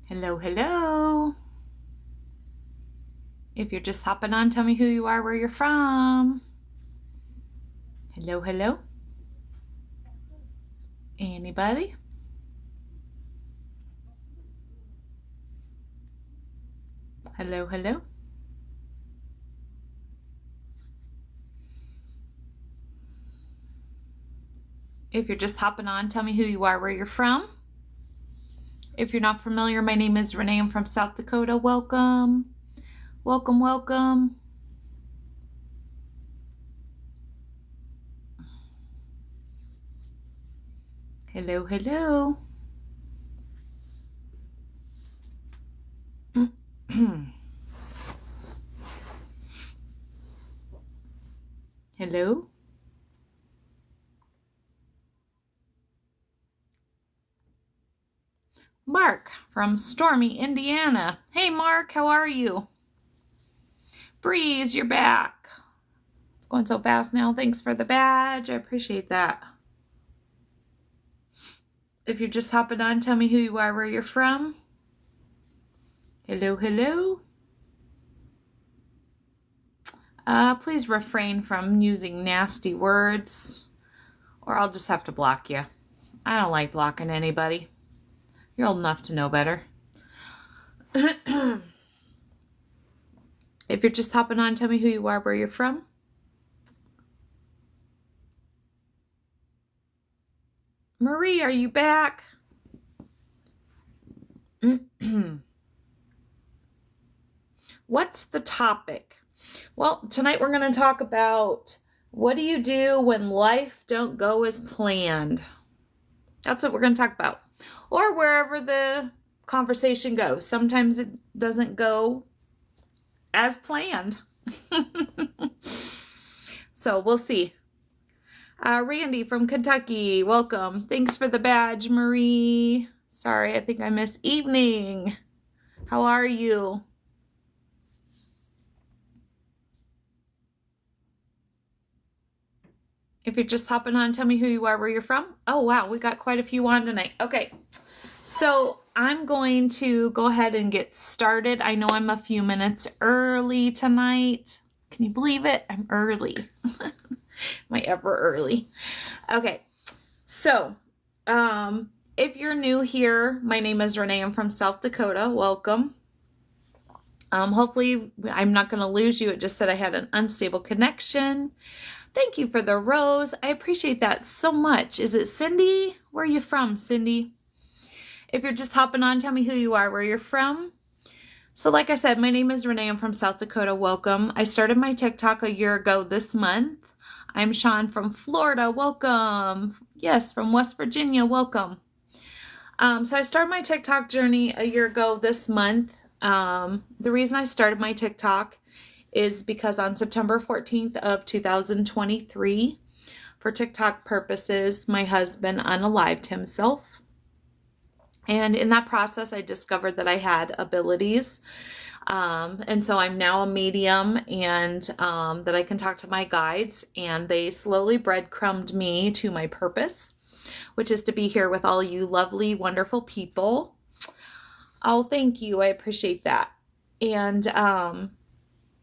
Hello, hello. If you're just hopping on, tell me who you are, where you're from. Hello, hello. Anybody? Hello, hello. If you're just hopping on, tell me who you are, where you're from. If you're not familiar, my name is Renee. I'm from South Dakota. Welcome. Welcome, welcome. Hello, hello. Hello. Mark from Stormy, Indiana. Hey, Mark, how are you? Breeze, you're back. It's going so fast now. Thanks for the badge. I appreciate that. If you're just hopping on, tell me who you are, where you're from. Hello, hello. Please refrain from using nasty words, or I'll just have to block you. I don't like blocking anybody. You're old enough to know better. If you're just hopping on, tell me who you are, where you're from. Marie, are you back? What's the topic? Well, tonight we're going to talk about what do you do when life don't go as planned? That's what we're going to talk about. Or wherever the conversation goes. Sometimes it doesn't go as planned. So we'll see. Randy from Kentucky, welcome. Thanks for the badge, Marie. Sorry, I think I missed evening. How are you? If you're just hopping on, tell me who you are, where you're from. Oh, wow, we got quite a few on tonight. Okay, so I'm going to go ahead and get started. I know I'm a few minutes early tonight. Can you believe it? I'm early. Am I ever early? Okay, so if you're new here, my name is Renee. I'm from South Dakota. Welcome. Hopefully I'm not going to lose you. It just said I had an unstable connection. Thank you for the rose. I appreciate that so much. Is it Cindy? Where are you from, Cindy? If you're just hopping on, tell me who you are, where you're from. So like I said, my name is Renee. I'm from South Dakota. Welcome. I started my TikTok a year ago this month. I'm Sean from Florida. Welcome. Yes, from West Virginia. Welcome. So I started my TikTok journey a year ago this month. The reason I started my TikTok is because on September 14th of 2023, for TikTok purposes, my husband unalived himself. And in that process, I discovered that I had abilities. And so I'm now a medium and that I can talk to my guides, and they slowly breadcrumbed me to my purpose, which is to be here with all you lovely, wonderful people. Oh, thank you. I appreciate that. And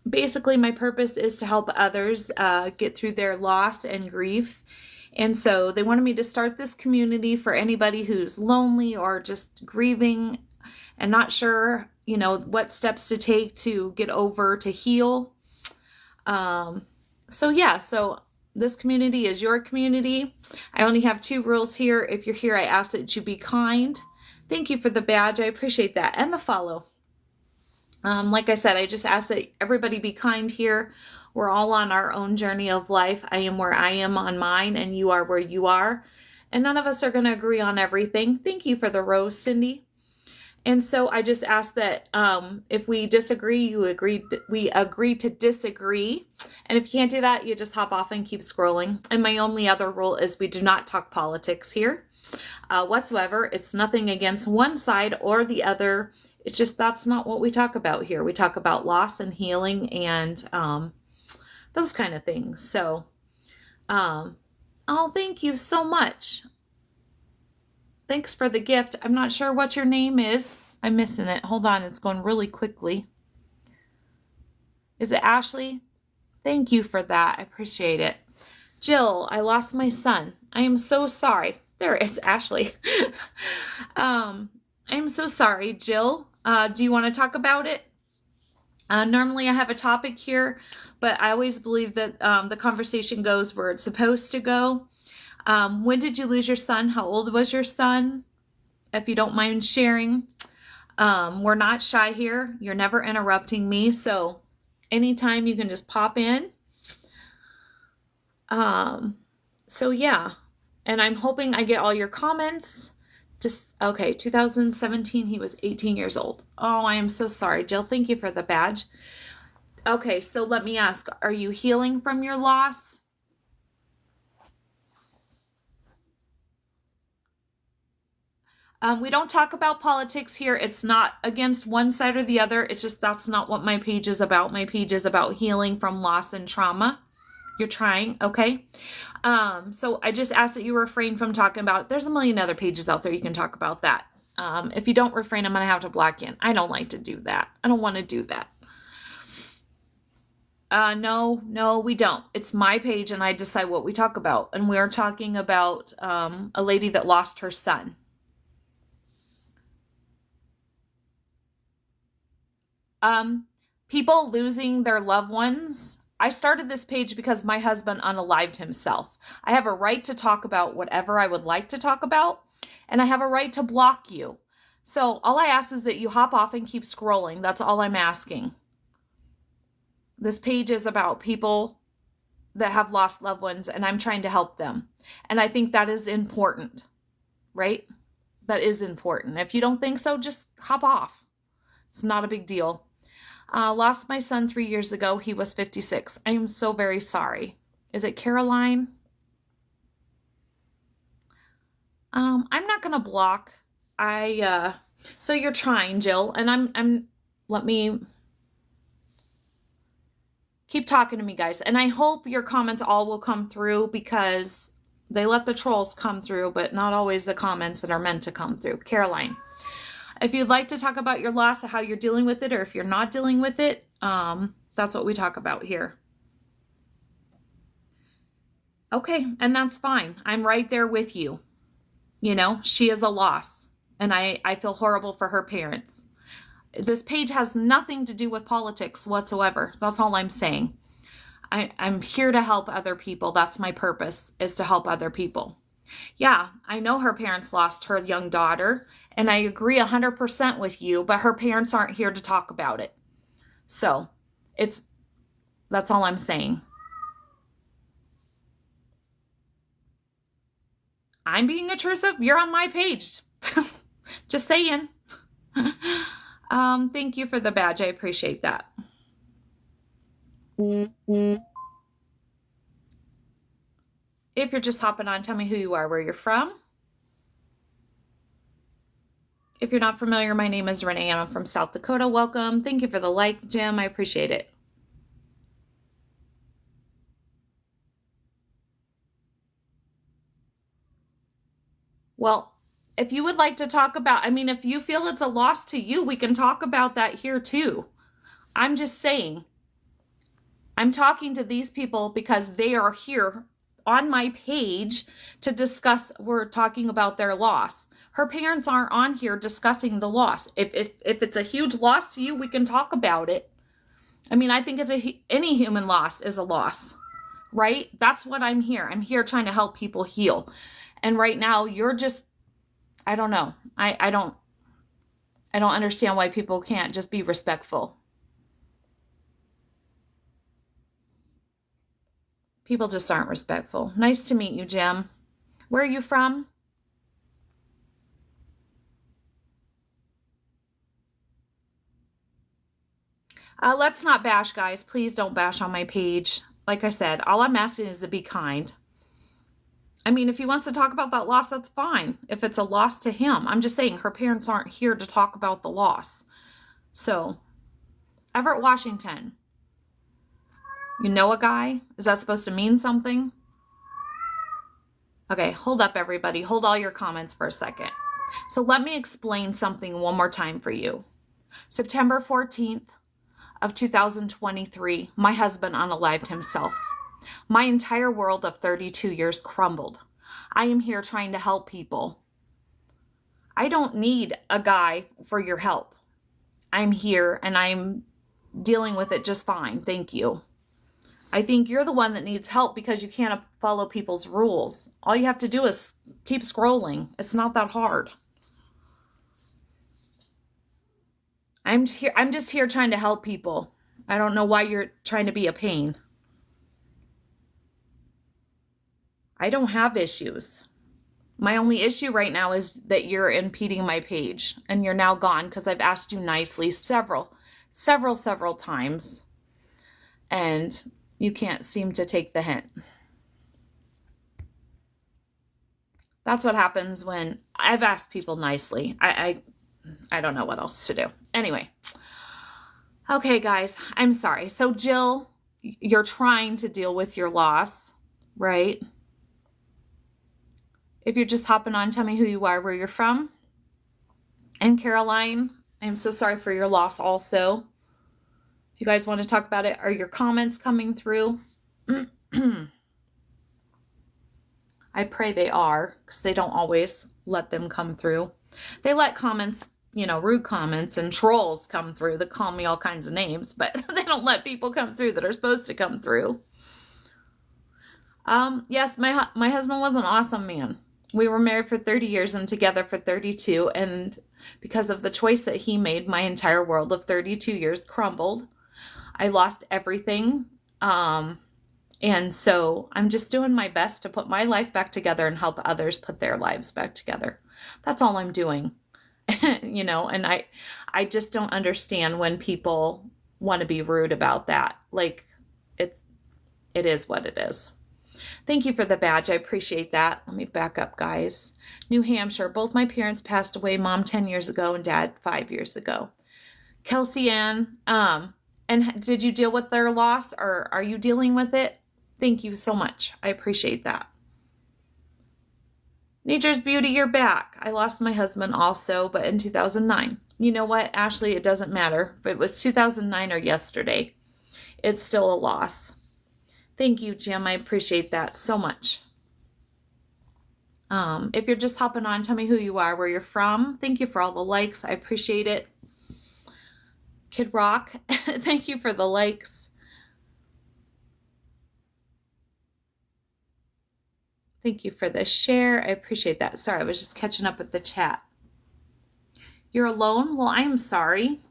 basically, my purpose is to help others get through their loss and grief. And so they wanted me to start this community for anybody who's lonely or just grieving and not sure, what steps to take to get over, to heal. So this community is your community. I only have 2 rules here. If you're here, I ask that you be kind. Thank you for the badge. I appreciate that. And the follow. Like I said, I just ask that everybody be kind here. We're all on our own journey of life. I am where I am on mine, and you are where you are. And none of us are going to agree on everything. Thank you for the rose, Cindy. And so I just ask that if we disagree, we agree to disagree. And if you can't do that, you just hop off and keep scrolling. And my only other rule is we do not talk politics here whatsoever. It's nothing against one side or the other. It's just that's not what we talk about here. We talk about loss and healing and those kind of things. So, thank you so much. Thanks for the gift. I'm not sure what your name is. I'm missing it. Hold on, it's going really quickly. Is it Ashley? Thank you for that. I appreciate it. Jill, I lost my son. I am so sorry. There, it's Ashley. I'm so sorry, Jill. Do you want to talk about it? Normally I have a topic here, but I always believe that the conversation goes where it's supposed to go. When did you lose your son? How old was your son? If you don't mind sharing. We're not shy here. You're never interrupting me. So anytime you can just pop in. So yeah, and I'm hoping I get all your comments. Just, okay, 2017, he was 18 years old. Oh, I am so sorry, Jill. Thank you for the badge. Okay, so let me ask, are you healing from your loss? We don't talk about politics here. It's not against one side or the other. It's just that's not what my page is about. My page is about healing from loss and trauma. You're trying, okay? So I just ask that you refrain from talking about, there's a million other pages out there you can talk about that. If you don't refrain, I'm going to have to block in. I don't like to do that. I don't want to do that. No, we don't. It's my page and I decide what we talk about. And we're talking about a lady that lost her son. People losing their loved ones. I started this page because my husband unalived himself. I have a right to talk about whatever I would like to talk about, and I have a right to block you. So all I ask is that you hop off and keep scrolling. That's all I'm asking. This page is about people that have lost loved ones, and I'm trying to help them. And I think that is important, right? That is important. If you don't think so, just hop off. It's not a big deal. Lost my son 3 years ago. He was 56. I am so very sorry. Is it Caroline? I'm not going to block. So you're trying, Jill, and let me keep talking to me, guys. And I hope your comments all will come through because they let the trolls come through, but not always the comments that are meant to come through. Caroline. If you'd like to talk about your loss, how you're dealing with it, or if you're not dealing with it, that's what we talk about here. Okay, and that's fine. I'm right there with you. You know, she is a loss, and I feel horrible for her parents. This page has nothing to do with politics whatsoever. That's all I'm saying. I'm here to help other people. That's my purpose, is to help other people. Yeah, I know her parents lost her young daughter, and I agree 100% with you, but her parents aren't here to talk about it. So, that's all I'm saying. I'm being intrusive? You're on my page. Just saying. Thank you for the badge. I appreciate that. If you're just hopping on, tell me who you are, where you're from. If you're not familiar, my name is Renee. I'm from South Dakota. Welcome. Thank you for the like, Jim. I appreciate it. Well, if you would like to talk about, if you feel it's a loss to you, we can talk about that here too. I'm just saying, I'm talking to these people because they are here on my page to discuss, we're talking about their loss. Her parents aren't on here discussing the loss. If it's a huge loss to you, we can talk about it. I think any human loss is a loss, right? That's what I'm here. I'm here trying to help people heal. And right now you're just, I don't know. I don't understand why people can't just be respectful. People just aren't respectful. Nice to meet you, Jim. Where are you from? Let's not bash, guys. Please don't bash on my page. Like I said, all I'm asking is to be kind. If he wants to talk about that loss, that's fine. If it's a loss to him. I'm just saying her parents aren't here to talk about the loss. So, Everett, Washington. You know a guy? Is that supposed to mean something? Okay, hold up, everybody. Hold all your comments for a second. So let me explain something one more time for you. September 14th of 2023, my husband unalived himself. My entire world of 32 years crumbled. I am here trying to help people. I don't need a guy for your help. I'm here and I'm dealing with it just fine. Thank you. I think you're the one that needs help because you can't follow people's rules. All you have to do is keep scrolling. It's not that hard. I'm just here trying to help people. I don't know why you're trying to be a pain. I don't have issues. My only issue right now is that you're impeding my page and you're now gone because I've asked you nicely several times and you can't seem to take the hint. That's what happens when I've asked people nicely. I don't know what else to do. Anyway. Okay, guys, I'm sorry. So Jill, you're trying to deal with your loss, right? If you're just hopping on, tell me who you are, where you're from. And Caroline, I'm so sorry for your loss also. If you guys want to talk about it, are your comments coming through? I pray they are, because they don't always let them come through. They let comments, rude comments and trolls come through that call me all kinds of names, but they don't let people come through that are supposed to come through. Yes, my husband was an awesome man. We were married for 30 years and together for 32. And because of the choice that he made, my entire world of 32 years crumbled. I lost everything. And so I'm just doing my best to put my life back together and help others put their lives back together. That's all I'm doing. And I just don't understand when people want to be rude about that. Like it is what it is. Thank you for the badge. I appreciate that. Let me back up, guys. New Hampshire. Both my parents passed away. Mom 10 years ago and Dad 5 years ago. Kelsey Ann, and did you deal with their loss or are you dealing with it? Thank you so much. I appreciate that. Nature's Beauty, you're back. I lost my husband also, but in 2009. You know what, Ashley? It doesn't matter if it was 2009 or yesterday. It's still a loss. Thank you, Jim. I appreciate that so much. If you're just hopping on, tell me who you are, where you're from. Thank you for all the likes. I appreciate it. Kid Rock, thank you for the likes. Thank you for the share. I appreciate that. Sorry, I was just catching up with the chat. You're alone? Well, I am sorry.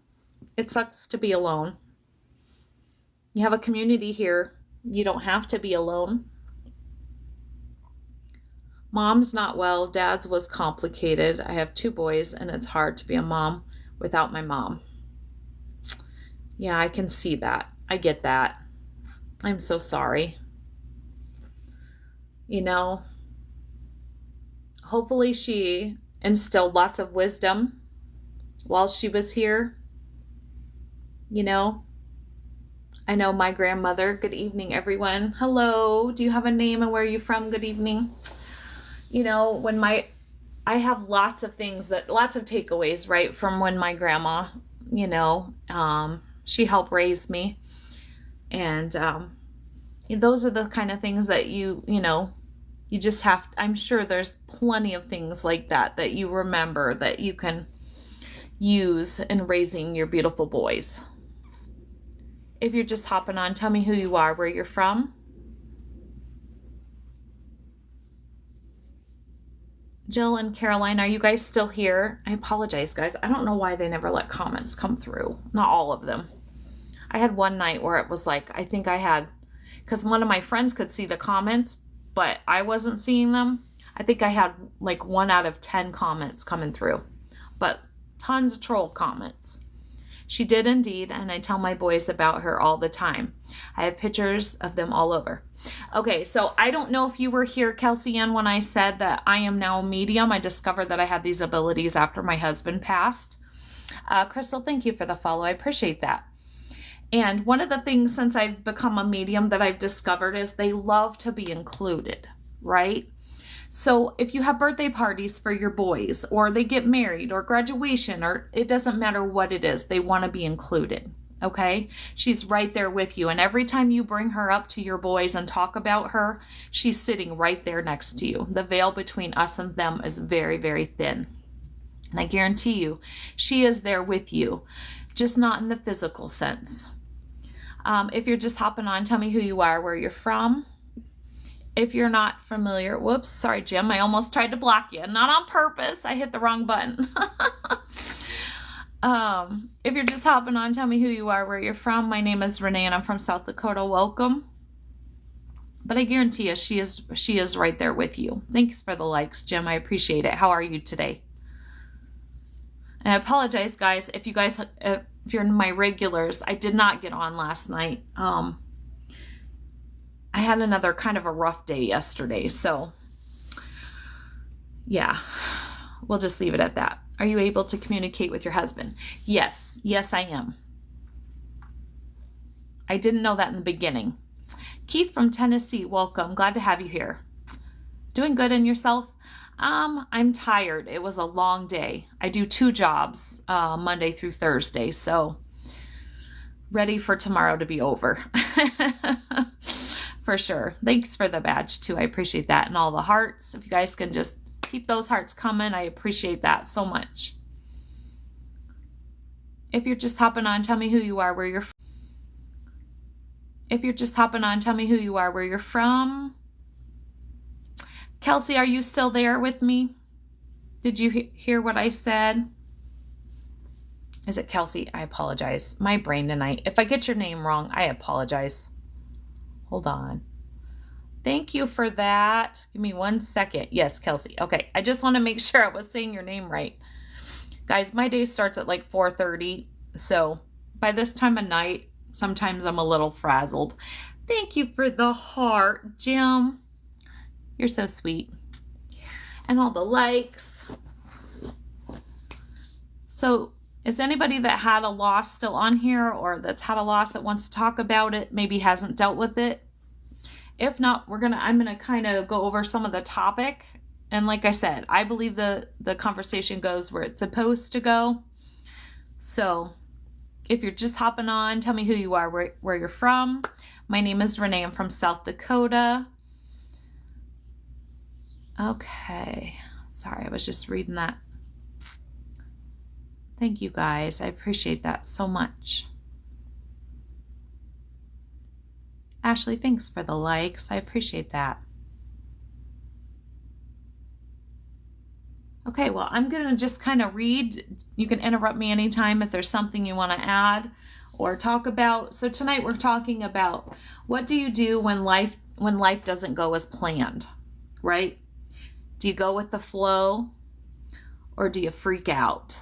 It sucks to be alone. You have a community here. You don't have to be alone. Mom's not well. Dad's was complicated. I have 2 boys, and it's hard to be a mom without my mom. Yeah, I can see that. I get that. I'm so sorry. Hopefully she instilled lots of wisdom while she was here. I know my grandmother. Good evening, everyone. Hello. Do you have a name and where are you from? Good evening. I have lots of takeaways, right, from when my grandma, she helped raise me. And those are the kind of things that you just have, I'm sure there's plenty of things like that you remember that you can use in raising your beautiful boys. If you're just hopping on, tell me who you are, where you're from. Jill and Caroline, are you guys still here? I apologize, guys. I don't know why they never let comments come through. Not all of them. I had one night where it was like, I think I had, because one of my friends could see the comments, but I wasn't seeing them. I think I had like 1 out of 10 comments coming through, but tons of troll comments. She did indeed, and I tell my boys about her all the time. I have pictures of them all over. Okay, so I don't know if you were here, Kelsey Ann, when I said that I am now a medium. I discovered that I had these abilities after my husband passed. Crystal, thank you for the follow. I appreciate that. And one of the things since I've become a medium that I've discovered is they love to be included, right? So if you have birthday parties for your boys, or they get married, or graduation, or it doesn't matter what it is, they want to be included. Okay? She's right there with you. And every time you bring her up to your boys and talk about her, she's sitting right there next to you. The veil between us and them is very, very thin. And I guarantee you, she is there with you, just not in the physical sense. If you're just hopping on, tell me who you are, where you're from. If you're not familiar, whoops, sorry, Jim, I almost tried to block you. Not on purpose. I hit the wrong button. If you're just hopping on, tell me who you are, where you're from. My name is Renee and I'm from South Dakota. Welcome. But I guarantee you, she is right there with you. Thanks for the likes, Jim. I appreciate it. How are you today? And I apologize, guys, if you're my regulars. I did not get on last night. I had another kind of a rough day yesterday, so yeah, we'll just leave it at that. Are you able to communicate with your husband? Yes, I am. I didn't know that in the beginning. Keith from Tennessee, welcome. Glad to have you here. Doing good in yourself? I'm tired. It was a long day. I do 2 jobs, Monday through Thursday, so ready for tomorrow to be over. For sure. Thanks for the badge too. I appreciate that. And all the hearts. If you guys can just keep those hearts coming, I appreciate that so much. If you're just hopping on, tell me who you are, where you're from. If you're just hopping on, tell me who you are, where you're from. Kelsey, are you still there with me? Did you hear what I said? Is it Kelsey? I apologize. My brain tonight. If I get your name wrong, I apologize. Hold on. Thank you for that. Give me 1 second. Yes, Kelsey. Okay. I just want to make sure I was saying your name right. Guys, my day starts at like 4:30. So by this time of night, sometimes I'm a little frazzled. Thank you for the heart, Jim. You're so sweet. And all the likes. So is anybody that had a loss still on here, or that's had a loss that wants to talk about it, maybe hasn't dealt with it? If not, I'm gonna kind of go over some of the topic. And like I said, I believe the conversation goes where it's supposed to go. So if you're just hopping on, tell me who you are, where you're from. My name is Renee. I'm from South Dakota. Okay. Sorry, I was just reading that. Thank you, guys. I appreciate that so much. Ashley, thanks for the likes. I appreciate that. Okay, well, I'm going to just kind of read. You can interrupt me anytime if there's something you want to add or talk about. So tonight we're talking about, what do you do when life doesn't go as planned, right? Do you go with the flow, or do you freak out?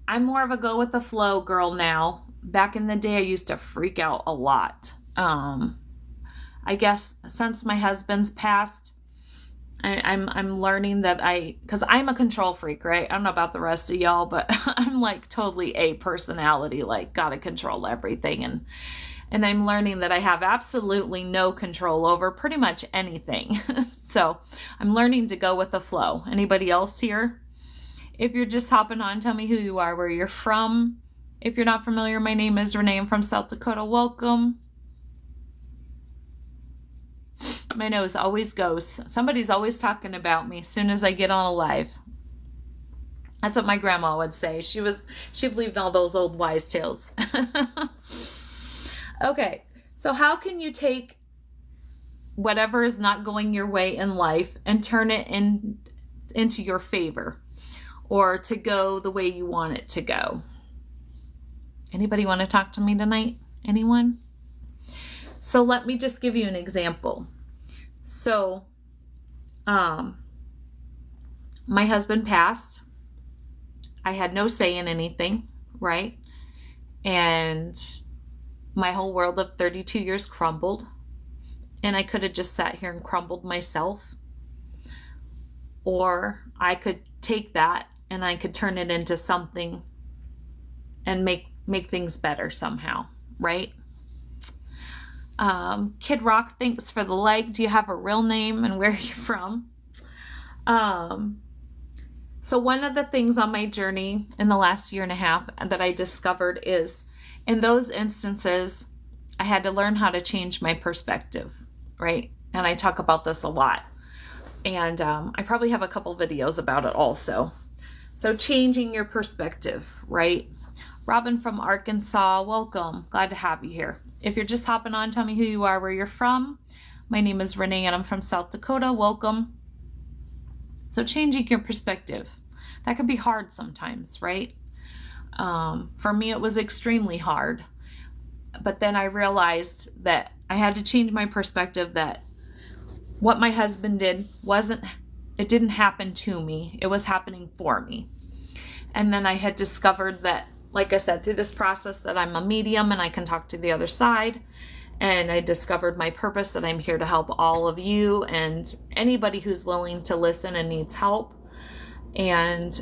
I'm more of a go with the flow girl now. Back in the day, I used to freak out a lot. I guess since my husband's passed, I'm learning that because I'm a control freak, right? I don't know about the rest of y'all, but I'm like totally a personality, like gotta control everything. And I'm learning that I have absolutely no control over pretty much anything. So I'm learning to go with the flow. Anybody else here? If you're just hopping on, tell me who you are, where you're from. If you're not familiar, my name is Renee. I'm from South Dakota. Welcome. My nose always goes. Somebody's always talking about me as soon as I get on a live. That's what my grandma would say. She believed in all those old wise tales. Okay, so how can you take whatever is not going your way in life and turn it into your favor, or to go the way you want it to go? Anybody want to talk to me tonight? Anyone? So let me just give you an example. So, my husband passed. I had no say in anything, right? And my whole world of 32 years crumbled. And I could have just sat here and crumbled myself. Or I could take that and I could turn it into something and make things better somehow, right? Kid Rock, thanks for the like. Do you have a real name and where are you from? So one of the things on my journey in the last year and a half that I discovered is in those instances, I had to learn how to change my perspective, right? And I talk about this a lot. And I probably have a couple videos about it also. So changing your perspective, right? Robin from Arkansas, welcome. Glad to have you here. If you're just hopping on, tell me who you are, where you're from. My name is Renee and I'm from South Dakota. Welcome. So changing your perspective, that can be hard sometimes, right? For me, it was extremely hard. But then I realized that I had to change my perspective that what my husband did it didn't happen to me. It was happening for me. And then I had discovered that, like I said, through this process that I'm a medium and I can talk to the other side. And I discovered my purpose, that I'm here to help all of you and anybody who's willing to listen and needs help. And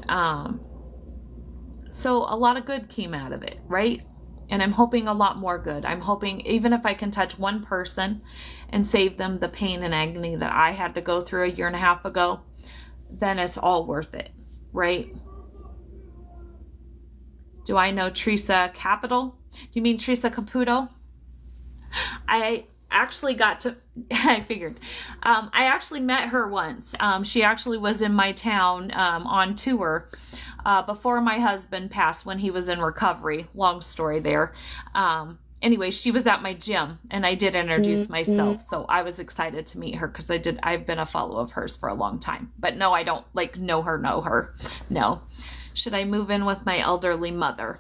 so a lot of good came out of it, right? And I'm hoping a lot more good. I'm hoping even if I can touch one person and save them the pain and agony that I had to go through a year and a half ago, then it's all worth it, right? Do I know Teresa Capital? Do you mean Teresa Caputo? I actually I figured. I actually met her once. She actually was in my town on tour before my husband passed, when he was in recovery. Long story there. Anyway, she was at my gym and I did introduce myself. So I was excited to meet her because I've been a follower of hers for a long time. But no, I don't know her. No. Should I move in with my elderly mother?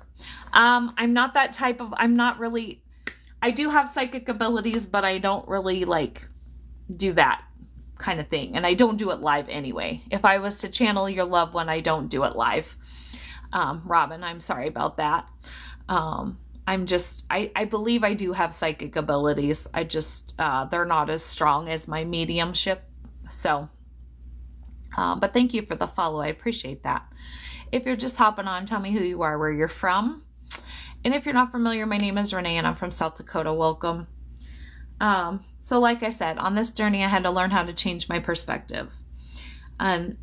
I'm not that type of, I do have psychic abilities, but I don't really do that kind of thing. And I don't do it live anyway. If I was to channel your loved one, I don't do it live. Robin, I'm sorry about that. I believe I do have psychic abilities. I just, they're not as strong as my mediumship. So, but thank you for the follow. I appreciate that. If you're just hopping on, tell me who you are, where you're from. And if you're not familiar, my name is Renee and I'm from South Dakota. Welcome. So like I said, on this journey, I had to learn how to change my perspective. And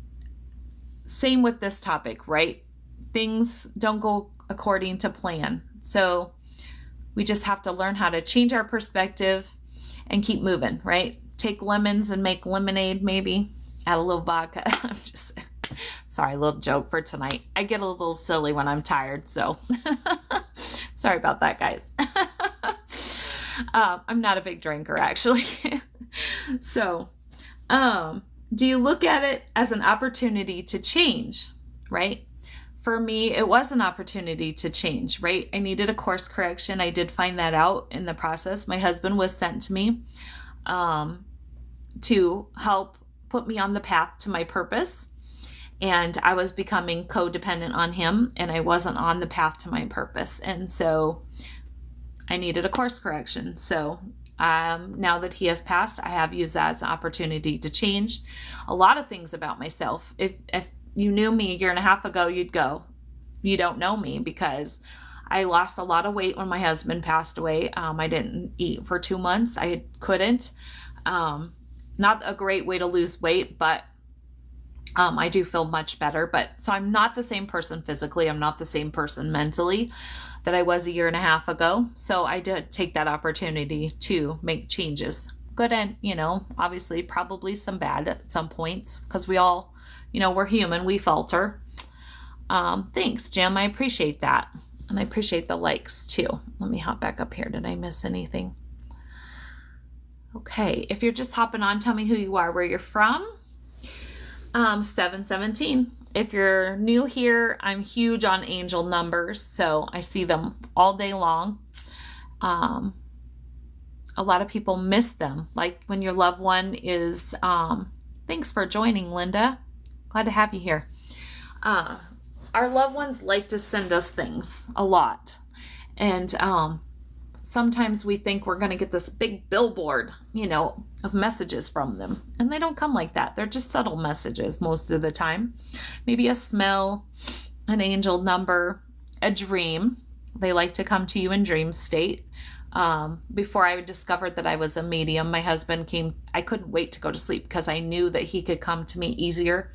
same with this topic, right? Things don't go according to plan. So we just have to learn how to change our perspective and keep moving, right? Take lemons and make lemonade, maybe. Add a little vodka. I'm just sorry, a little joke for tonight. I get a little silly when I'm tired, so sorry about that, guys. I'm not a big drinker, actually. So, do you look at it as an opportunity to change, right? For me, it was an opportunity to change, right? I needed a course correction. I did find that out in the process. My husband was sent to me to help put me on the path to my purpose. And I was becoming codependent on him and I wasn't on the path to my purpose. And so I needed a course correction. So now that he has passed, I have used that as an opportunity to change a lot of things about myself. If you knew me a year and a half ago, you'd go, you don't know me, because I lost a lot of weight when my husband passed away. I didn't eat for 2 months. I couldn't. Not a great way to lose weight, but I do feel much better. So I'm not the same person physically. I'm not the same person mentally that I was a year and a half ago. So I did take that opportunity to make changes. Good and, obviously probably some bad at some points, because we all, we're human, we falter. Thanks, Jim. I appreciate that. And I appreciate the likes too. Let me hop back up here. Did I miss anything? Okay. If you're just hopping on, tell me who you are, where you're from. 717. If you're new here, I'm huge on angel numbers, so I see them all day long. A lot of people miss them, like when your loved one is, thanks for joining, Linda. Glad to have you here. Our loved ones like to send us things a lot. And sometimes we think we're going to get this big billboard, of messages from them. And they don't come like that. They're just subtle messages most of the time. Maybe a smell, an angel number, a dream. They like to come to you in dream state. Before I discovered that I was a medium, my husband came. I couldn't wait to go to sleep because I knew that he could come to me easier.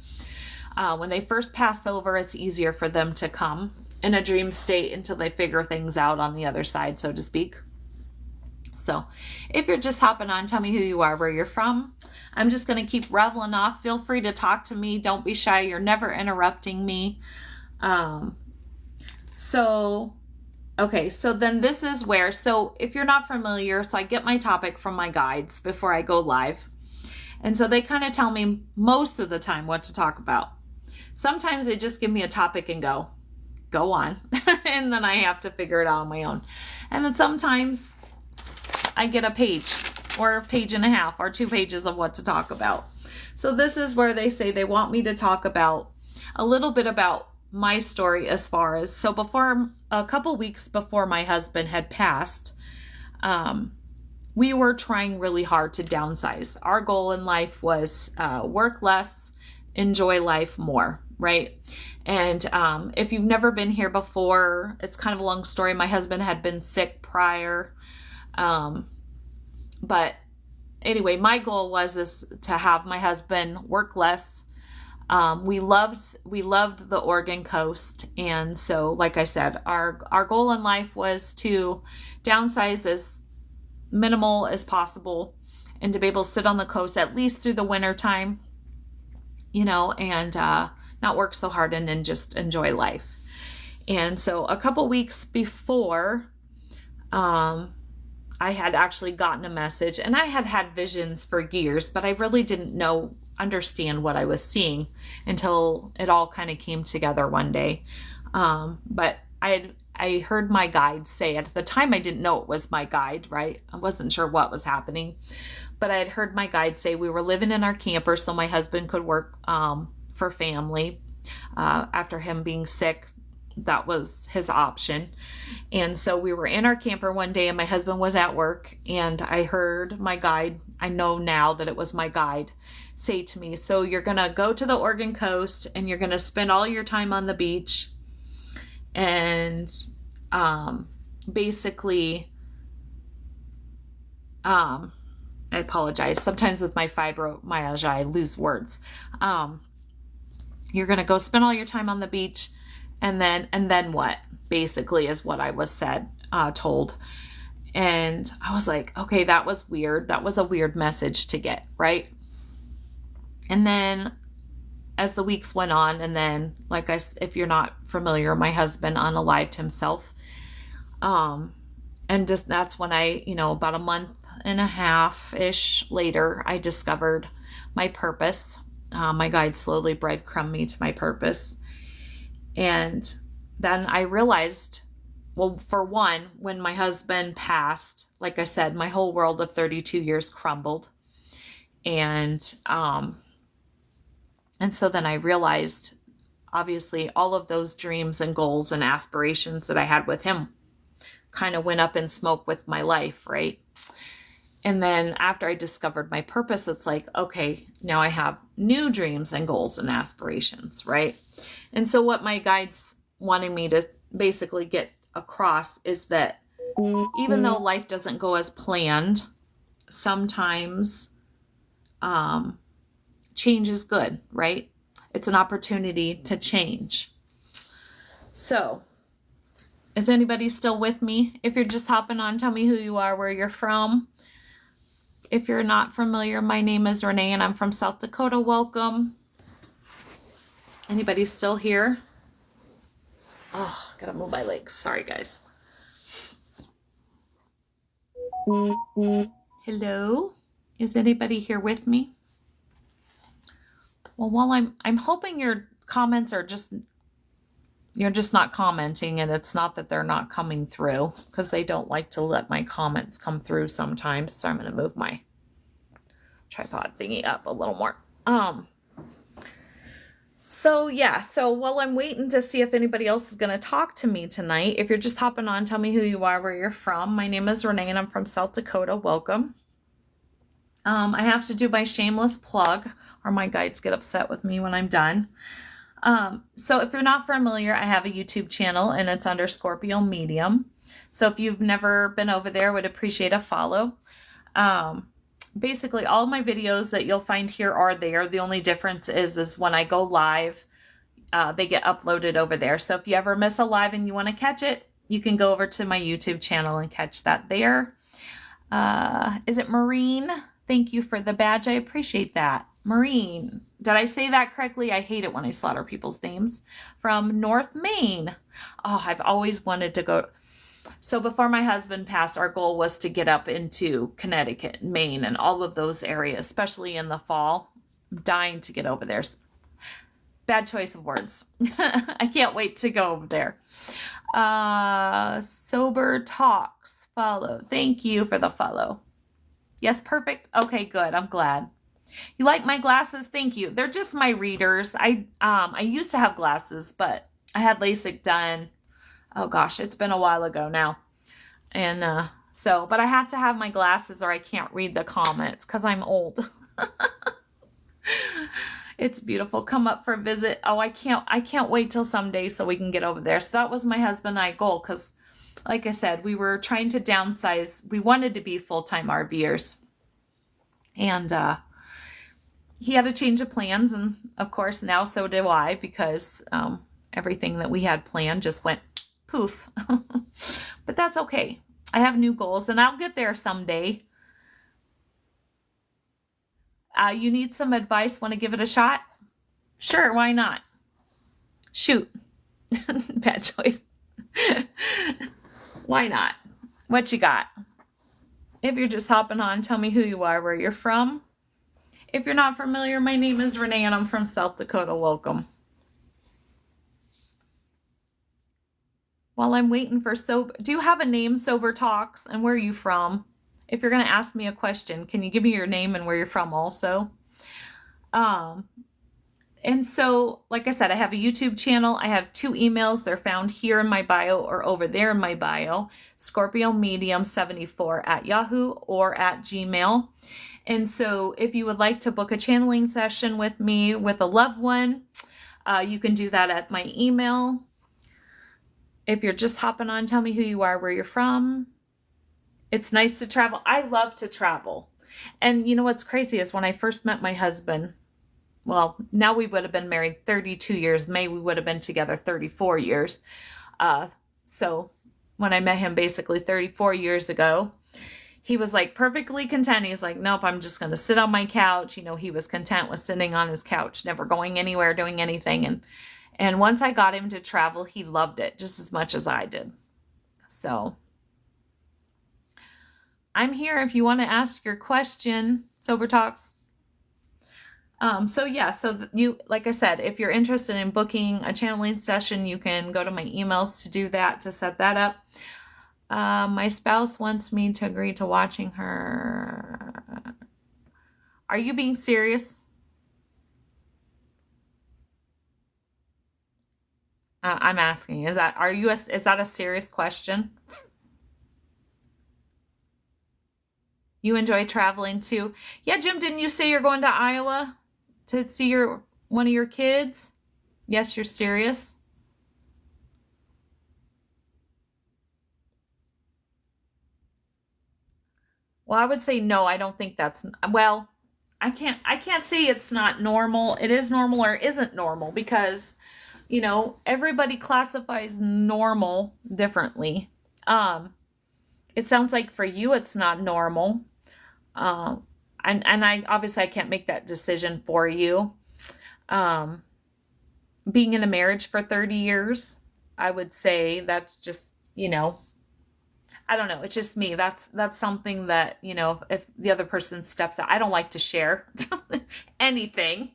When they first pass over, it's easier for them to come in a dream state until they figure things out on the other side, so to speak. So if you're just hopping on, tell me who you are, where you're from. I'm just going to keep reveling off. Feel free to talk to me. Don't be shy. You're never interrupting me. Okay, so then this is where, so if you're not familiar, so I get my topic from my guides before I go live. And so they kind of tell me most of the time what to talk about. Sometimes they just give me a topic and go on. And then I have to figure it out on my own. And then sometimes I get a page or a page and a half or 2 pages of what to talk about. So this is where they say they want me to talk about a little bit about my story as far as, so before, a couple weeks before my husband had passed, we were trying really hard to downsize. Our goal in life was work less, enjoy life more, right? And if you've never been here before, it's kind of a long story. My husband had been sick prior. But anyway, my goal was to have my husband work less. We loved the Oregon coast. And so, like I said, our goal in life was to downsize as minimal as possible and to be able to sit on the coast at least through the winter time, and not work so hard and then just enjoy life. And so a couple weeks before, I had actually gotten a message, and I had visions for years, but I really didn't understand what I was seeing until it all kind of came together one day. But I heard my guide say, at the time I didn't know it was my guide, right? I wasn't sure what was happening, but I had heard my guide say we were living in our camper so my husband could work for family. After him being sick, that was his option. And so we were in our camper one day and my husband was at work, and I heard my guide, I know now that it was my guide, say to me, so you're going to go to the Oregon coast and you're going to spend all your time on the beach. And basically, I apologize. Sometimes with my fibromyalgia, I lose words. You're going to go spend all your time on the beach. And then what, basically, is what I was told. And I was like, okay, that was weird. That was a weird message to get, right? And then as the weeks went on, and then, if you're not familiar, my husband unalived himself. And just, that's when I, about a month and a half-ish later, I discovered my purpose. My guide slowly breadcrumbed me to my purpose. And then I realized, well, for one, when my husband passed, like I said, my whole world of 32 years crumbled. And so then I realized, obviously, all of those dreams and goals and aspirations that I had with him kind of went up in smoke with my life, right? And then after I discovered my purpose, it's like, okay, now I have new dreams and goals and aspirations, right? And so what my guides wanting me to basically get across is that even though life doesn't go as planned, sometimes change is good, right? It's an opportunity to change. So, is anybody still with me? If you're just hopping on, tell me who you are, where you're from. If you're not familiar, my name is Renee and I'm from South Dakota. Welcome. Anybody still here? Oh, gotta move my legs. Sorry, guys. Hello? Is anybody here with me? Well, while I'm hoping your comments are you're just not commenting, and it's not that they're not coming through, because they don't like to let my comments come through sometimes. So I'm going to move my tripod thingy up a little more. So while I'm waiting to see if anybody else is going to talk to me tonight, if you're just hopping on, tell me who you are, where you're from. My name is Renee and I'm from South Dakota. Welcome. I have to do my shameless plug, or my guides get upset with me when I'm done. So if you're not familiar, I have a YouTube channel and it's under Scorpio Medium. So if you've never been over there, would appreciate a follow. Basically all of my videos that you'll find here are there. The only difference is when I go live, they get uploaded over there. So if you ever miss a live and you want to catch it, you can go over to my YouTube channel and catch that there. Is it Marine? Thank you for the badge. I appreciate that. Marine. Did I say that correctly? I hate it when I slaughter people's names. From North Maine. Oh, I've always wanted to go. So before my husband passed, our goal was to get up into Connecticut, Maine, and all of those areas, especially in the fall. I'm dying to get over there. Bad choice of words. I can't wait to go over there. Sober Talks follow. Thank you for the follow. Yes, perfect. Okay, good. I'm glad. You like my glasses? Thank you. They're just my readers. I used to have glasses, but I had LASIK done. Oh gosh, it's been a while ago now. And but I have to have my glasses or I can't read the comments because I'm old. It's beautiful. Come up for a visit. Oh, I can't wait till someday so we can get over there. So that was my husband and I goal because like I said, we were trying to downsize. We wanted to be full-time RVers. And he had a change of plans. And of course, now so do I because everything that we had planned just went poof. But that's okay. I have new goals and I'll get there someday. You need some advice? Want to give it a shot? Sure, why not? Shoot. Bad choice. Why not? What you got? If you're just hopping on, tell me who you are, where you're from. If you're not familiar, my name is Renee and I'm from South Dakota. Welcome. While I'm waiting for Sober, do you have a name, Sober Talks, and where are you from? If you're going to ask me a question, can you give me your name and where you're from also? And so, like I said, I have a YouTube channel. I have 2 emails. They're found here in my bio or over there in my bio. ScorpioMedium74@Yahoo or at Gmail. And so if you would like to book a channeling session with me with a loved one, you can do that at my email. If you're just hopping on, tell me who you are, where you're from. It's nice to travel. I love to travel. And you know what's crazy is when I first met my husband, well, now we would have been married 32 years. May we would have been together 34 years. So when I met him basically 34 years ago, he was like perfectly content. He's like, nope, I'm just going to sit on my couch. You know, he was content with sitting on his couch, never going anywhere, doing anything. And once I got him to travel, he loved it just as much as I did. So I'm here if you want to ask your question, Sober Talks. So you, like I said, if you're interested in booking a channeling session, you can go to my emails to do that, to set that up. My spouse wants me to agree to watching her. Are you being serious? I'm asking, is that a serious question? You enjoy traveling too? Yeah, Jim, didn't you say you're going to Iowa to see one of your kids? Yes, you're serious? Well, I would say no, I don't think that's, well, I can't say it's not normal. It is normal or isn't normal because, you know, everybody classifies normal differently. It sounds like for you, it's not normal. And I obviously I can't make that decision for you. Being in a marriage for 30 years, I would say that's just, you know, I don't know. It's just me. That's something that, you know, if the other person steps out, I don't like to share anything,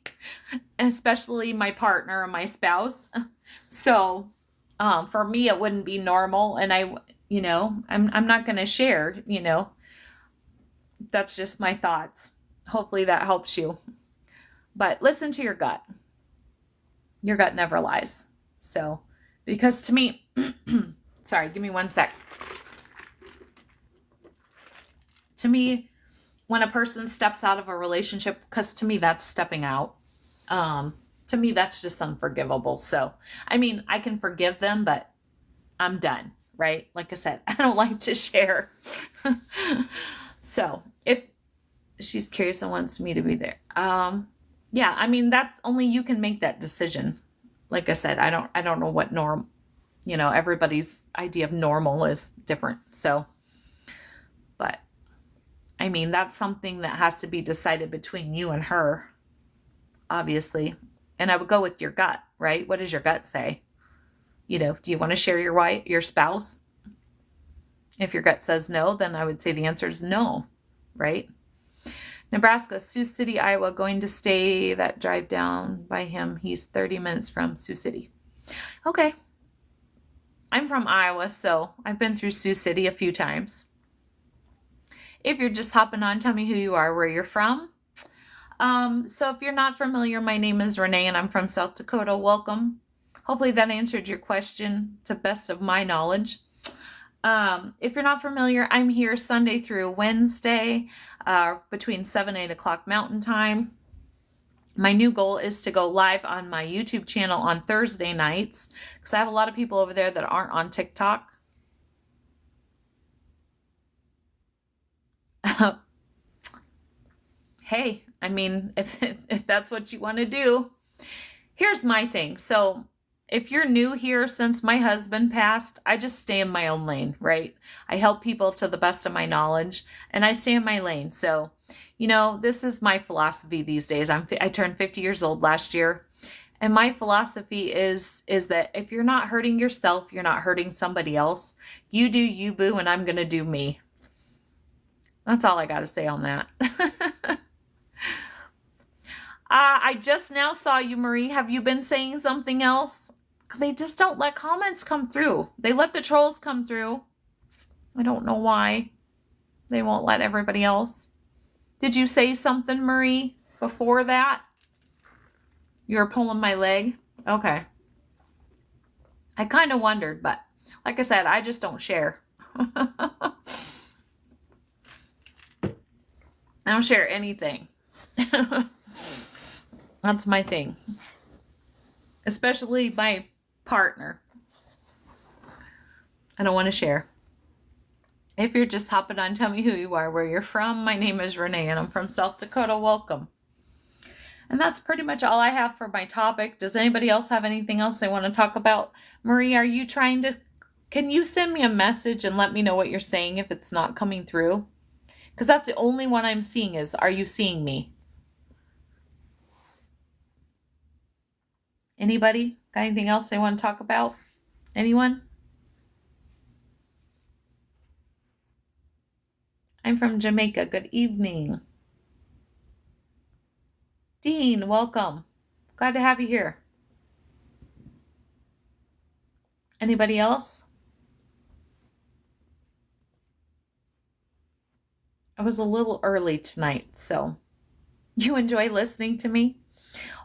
especially my partner or my spouse. So, for me, it wouldn't be normal. And I'm not going to share, you know, that's just my thoughts. Hopefully that helps you, but listen to your gut. Your gut never lies. So, because to me, sorry, give me one sec. To me, when a person steps out of a relationship, because to me, that's stepping out. To me, that's just unforgivable. So, I mean, I can forgive them, but I'm done. right? Like I said, I don't like to share. So if she's curious and wants me to be there, yeah, I mean, that's only you can make that decision. Like I said, I don't know what norm, everybody's idea of normal is different. So, but I mean, that's something that has to be decided between you and her, obviously. And I would go with your gut, right? What does your gut say? Do you want to share your spouse? If your gut says no, then I would say the answer is no, right? Nebraska, Sioux City, Iowa, going to stay that drive down by him. He's 30 minutes from Sioux City. Okay. I'm from Iowa, so I've been through Sioux City a few times. If you're just hopping on, tell me who you are, where you're from. So if you're not familiar, my name is Renee and I'm from South Dakota. Welcome. Hopefully that answered your question to best of my knowledge. If you're not familiar, I'm here Sunday through Wednesday between 7 and 8 o'clock Mountain Time. My new goal is to go live on my YouTube channel on Thursday nights because I have a lot of people over there that aren't on TikTok. Hey, I mean, if that's what you want to do, here's my thing. So if you're new here, since my husband passed, I just stay in my own lane, right? I help people to the best of my knowledge and I stay in my lane. So, this is my philosophy these days. I turned 50 years old last year. And my philosophy is that if you're not hurting yourself, you're not hurting somebody else. You do you, boo, and I'm going to do me. That's all I got to say on that. I just now saw you, Marie. Have you been saying something else? They just don't let comments come through. They let the trolls come through. I don't know why. They won't let everybody else. Did you say something, Marie, before that? You were pulling my leg? Okay. I kind of wondered, but like I said, I just don't share. I don't share anything. That's my thing. Especially my partner. I don't want to share. If you're just hopping on, tell me who you are, where you're from. My name is Renee and I'm from South Dakota. Welcome. And that's pretty much all I have for my topic. Does anybody else have anything else they want to talk about? Marie, can you send me a message and let me know what you're saying if it's not coming through? Because that's the only one I'm seeing is, are you seeing me? Anybody got anything else they want to talk about? Anyone? I'm from Jamaica. Good evening. Dean, welcome. Glad to have you here. Anybody else? I was a little early tonight, so you enjoy listening to me?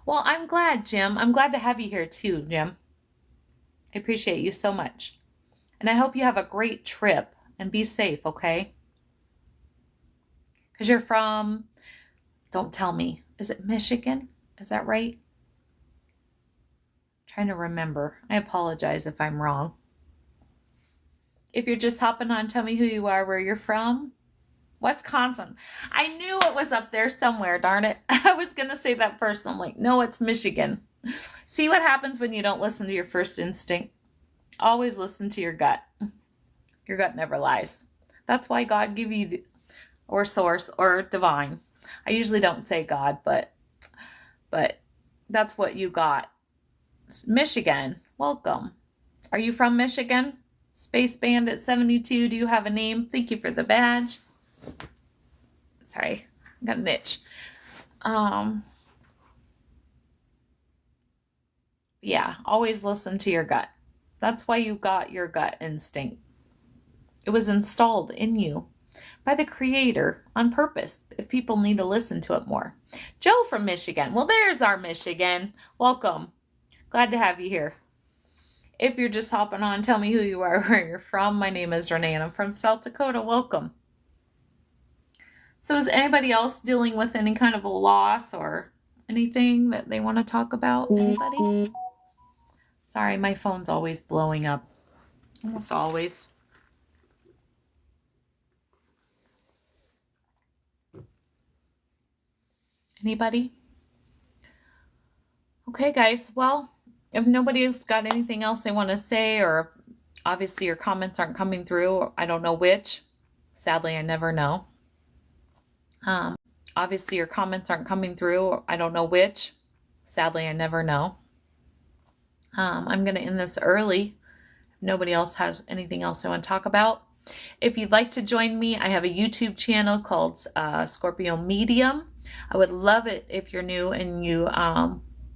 Well, I'm glad, Jim. I'm glad to have you here too, Jim. I appreciate you so much. And I hope you have a great trip and be safe, okay? Because you're from, don't tell me, is it Michigan? Is that right? I'm trying to remember. I apologize if I'm wrong. If you're just hopping on, tell me who you are, where you're from. Wisconsin. I knew it was up there somewhere, darn it. I was going to say that first. I'm like, no, it's Michigan. See what happens when you don't listen to your first instinct? Always listen to your gut. Your gut never lies. That's why God give you or source or divine. I usually don't say God, but that's what you got. Michigan, welcome. Are you from Michigan? Space Bandit 72, do you have a name? Thank you for the badge. Sorry, I got an itch. Yeah, always listen to your gut. That's why you got your gut instinct. It was installed in you by the Creator on purpose if people need to listen to it more. Joe from Michigan. Well, there's our Michigan. Welcome. Glad to have you here. If you're just hopping on, tell me who you are, where you're from. My name is Renee and I'm from South Dakota. Welcome. So is anybody else dealing with any kind of a loss or anything that they want to talk about? Anybody? Sorry, my phone's always blowing up. Almost always. Anybody? Okay, guys. Well, if nobody's got anything else they want to say, or obviously your comments aren't coming through, I don't know which. Sadly, I never know. Obviously your comments aren't coming through, I don't know which. Sadly, I never know. I'm going to end this early. If nobody else has anything else I want to talk about. If you'd like to join me, I have a YouTube channel called Scorpio Medium. I would love it if you're new and you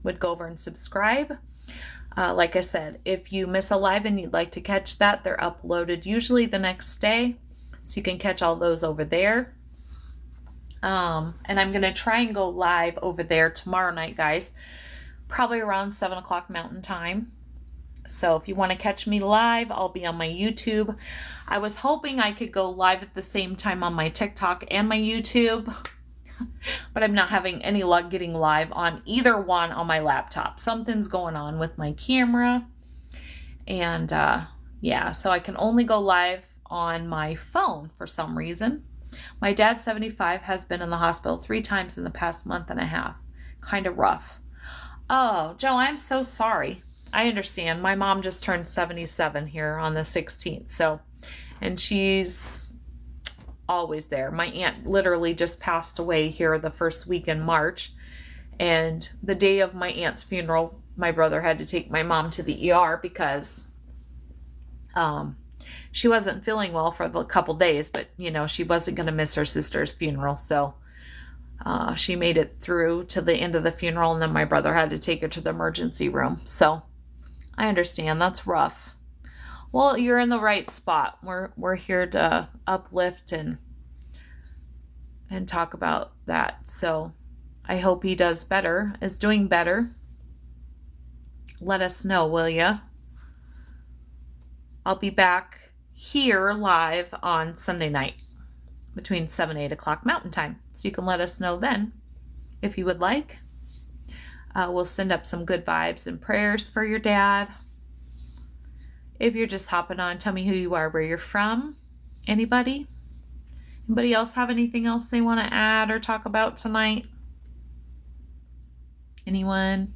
would go over and subscribe. Like I said, if you miss a live and you'd like to catch that, they're uploaded usually the next day. So you can catch all those over there. And I'm going to try and go live over there tomorrow night, guys. Probably around 7 o'clock Mountain Time. So if you want to catch me live, I'll be on my YouTube. I was hoping I could go live at the same time on my TikTok and my YouTube, but I'm not having any luck getting live on either one on my laptop. Something's going on with my camera. And yeah, so I can only go live on my phone for some reason. My dad, 75, has been in the hospital 3 times in the past month and a half. Kind of rough. Oh, Joe, I'm so sorry. I understand. My mom just turned 77 here on the 16th. So, and she's always there. My aunt literally just passed away here the first week in March. And the day of my aunt's funeral, my brother had to take my mom to the ER because she wasn't feeling well for a couple days, but you know, she wasn't going to miss her sister's funeral. So she made it through to the end of the funeral, and then my brother had to take her to the emergency room. So I understand that's rough. Well, you're in the right spot. We're here to uplift and talk about that. So I hope he does better, is doing better. Let us know, will ya? I'll be back here live on Sunday night between 7 and 8 o'clock Mountain Time. So you can let us know then if you would like. We'll send up some good vibes and prayers for your dad. If you're just hopping on, tell me who you are, where you're from. Anybody? Anybody else have anything else they want to add or talk about tonight? Anyone?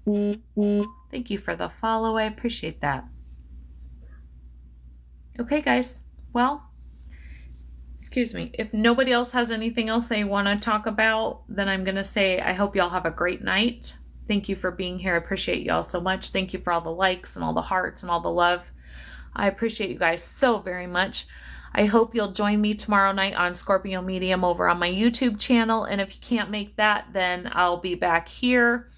Thank you for the follow. I appreciate that. Okay, guys. Well, excuse me. If nobody else has anything else they want to talk about, then I'm going to say I hope y'all have a great night. Thank you for being here. I appreciate y'all so much. Thank you for all the likes and all the hearts and all the love. I appreciate you guys so very much. I hope you'll join me tomorrow night on Scorpio Medium over on my YouTube channel. And if you can't make that, then I'll be back here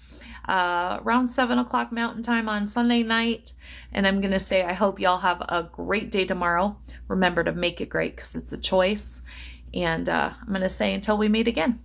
around 7 o'clock Mountain Time on Sunday night. And I'm going to say I hope y'all have a great day tomorrow. Remember to make it great because it's a choice. And I'm going to say until we meet again.